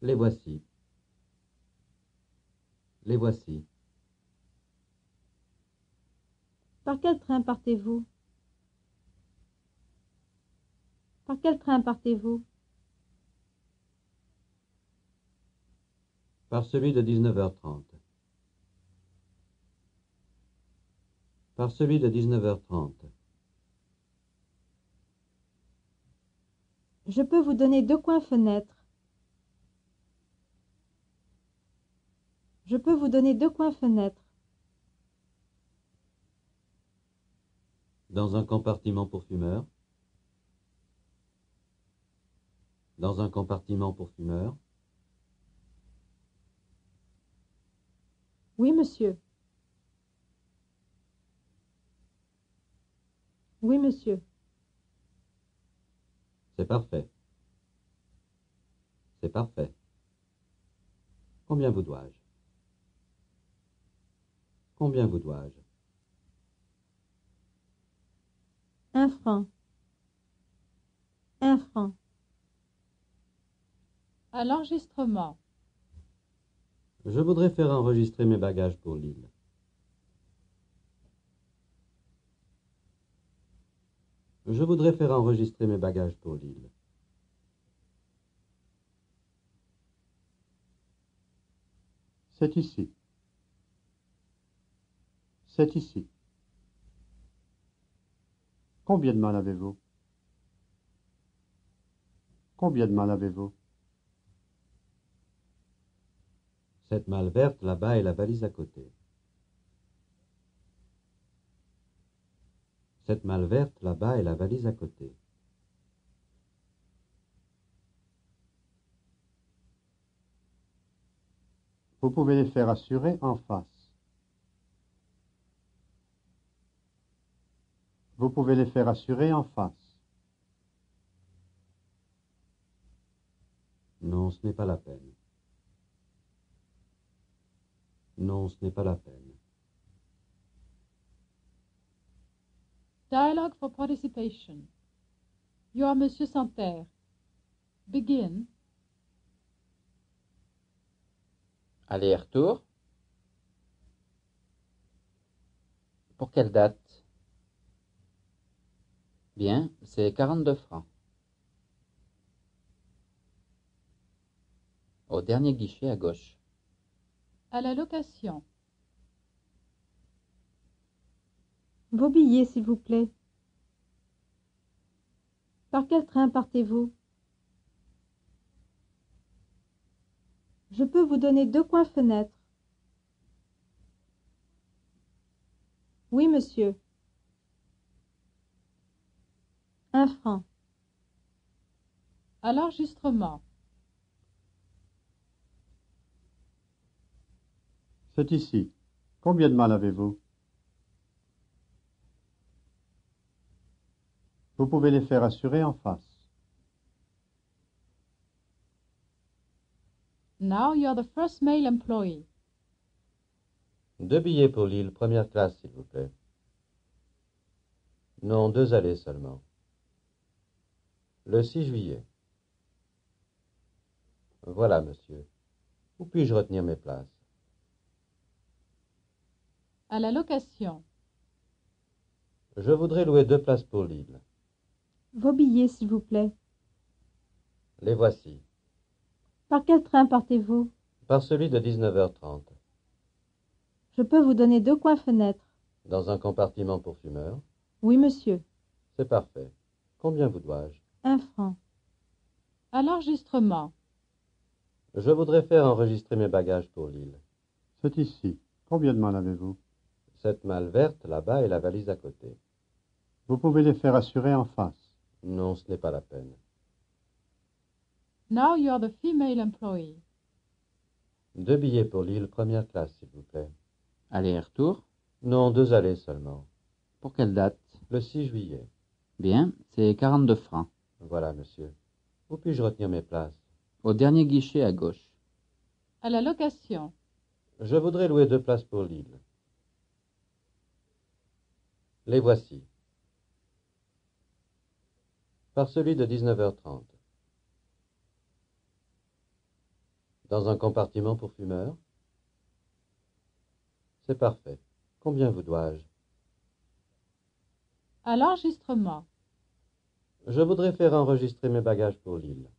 Les voici. Les voici. Par quel train partez-vous? Par quel train partez-vous? Par celui de 19h30. Par celui de 19h30. Je peux vous donner 2 coins fenêtres. Je peux vous donner 2 coins fenêtres. Dans un compartiment pour fumeurs. Dans un compartiment pour fumeurs. Oui, monsieur. Oui, monsieur. C'est parfait. C'est parfait. Combien vous dois-je? Combien vous dois-je? 1 franc. 1 franc. À l'enregistrement. Je voudrais faire enregistrer mes bagages pour Lille. Je voudrais faire enregistrer mes bagages pour Lille. C'est ici. C'est ici. Combien de mal avez-vous? Combien de mal avez-vous? Cette malle verte là-bas et la valise à côté. Cette malle verte là-bas et la valise à côté. Vous pouvez les faire assurer en face. Vous pouvez les faire assurer en face. Non, ce n'est pas la peine. Non, ce n'est pas la peine. Dialogue for participation. You are Monsieur Santerre. Begin. Aller-retour. Pour quelle date? Bien, c'est 42 francs. Au dernier guichet à gauche. À la location. Vos billets, s'il vous plaît. Par quel train partez-vous? Je peux vous donner 2 coins fenêtres. Oui, monsieur. 1 franc. À l'enregistrement. C'est ici. Combien de mal avez-vous? Vous pouvez les faire assurer en face. Now you are the first male employee. 2 billets pour Lille, première classe, s'il vous plaît. Non, 2 allées seulement. Le 6 juillet. Voilà, monsieur. Où puis-je retenir mes places? À la location. Je voudrais louer 2 places pour Lille. Vos billets, s'il vous plaît. Les voici. Par quel train partez-vous? Par celui de 19h30. Je peux vous donner 2 coins fenêtres. Dans un compartiment pour fumeurs. Oui, monsieur. C'est parfait. Combien vous dois-je? 1 franc. À l'enregistrement. Je voudrais faire enregistrer mes bagages pour Lille. C'est ici. Combien de mal avez-vous? Cette malle verte là-bas et la valise à côté. Vous pouvez les faire assurer en face. Non, ce n'est pas la peine. Now you are the female employee. 2 billets pour Lille, première classe, s'il vous plaît. Aller-retour. Non, 2 allées seulement. Pour quelle date? Le 6 juillet. Bien, c'est 42 francs. Voilà, monsieur. Où puis-je retenir mes places? Au dernier guichet à gauche. À la location. Je voudrais louer 2 places pour Lille. Les voici. Par celui de 19h30. Dans un compartiment pour fumeurs? C'est parfait. Combien vous dois-je? À l'enregistrement. Je voudrais faire enregistrer mes bagages pour l'île.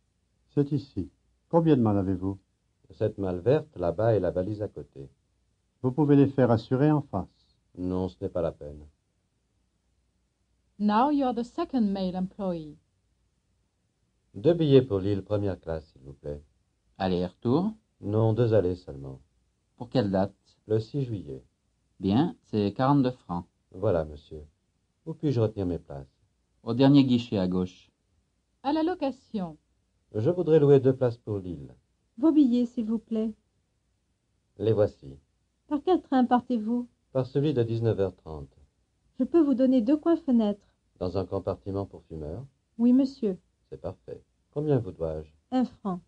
C'est ici. Combien de mal avez-vous? Cette malle verte, là-bas, et la valise à côté. Vous pouvez les faire assurer en face. Non, ce n'est pas la peine. Now you are the second male employee. 2 billets pour l'île première classe, s'il vous plaît. Aller-retour. Non, 2 allées seulement. Pour quelle date? Le 6 juillet. Bien, c'est 42 francs. Voilà, monsieur. Où puis-je retenir mes places? Au dernier guichet à gauche. À la location. Je voudrais louer 2 places pour l'île. Vos billets, s'il vous plaît. Les voici. Par quel train partez-vous? Par celui de 19h30. Je peux vous donner 2 coins fenêtres. Dans un compartiment pour fumeurs? Oui, monsieur. C'est parfait. Combien vous dois-je? 1 franc.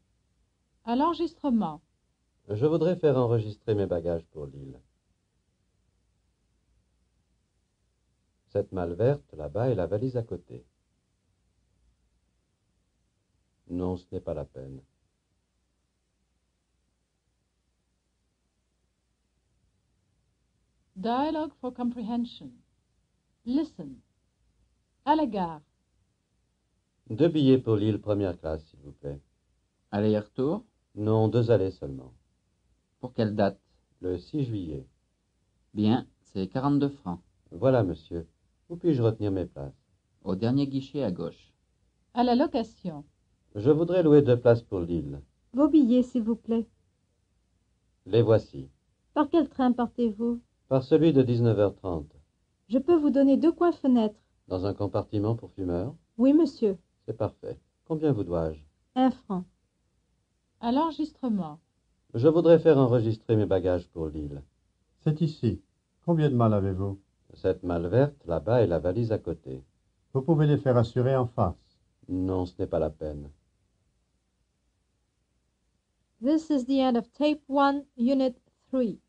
À l'enregistrement. Je voudrais faire enregistrer mes bagages pour l'île. Cette malle verte, là-bas, et la valise à côté. Non, ce n'est pas la peine. Dialogue for comprehension. Listen. À la gare. 2 billets pour l'île première classe, s'il vous plaît. Aller-retour. Non, 2 allées seulement. Pour quelle date? Le 6 juillet. Bien, c'est 42 francs. Voilà, monsieur. Où puis-je retenir mes places? Au dernier guichet à gauche. À la location. Je voudrais louer 2 places pour l'île. Vos billets, s'il vous plaît. Les voici. Par quel train partez-vous? Par celui de 19h30. Je peux vous donner 2 coins fenêtres. Dans un compartiment pour fumeurs? Oui, monsieur. C'est parfait. Combien vous dois-je? 1 franc. À l'enregistrement. Je voudrais faire enregistrer mes bagages pour l'île. C'est ici. Combien de mal avez-vous? Cette malle verte, là-bas, et la valise à côté. Vous pouvez les faire assurer en face. Non, ce n'est pas la peine. This is the end of Tape 1, Unit 3.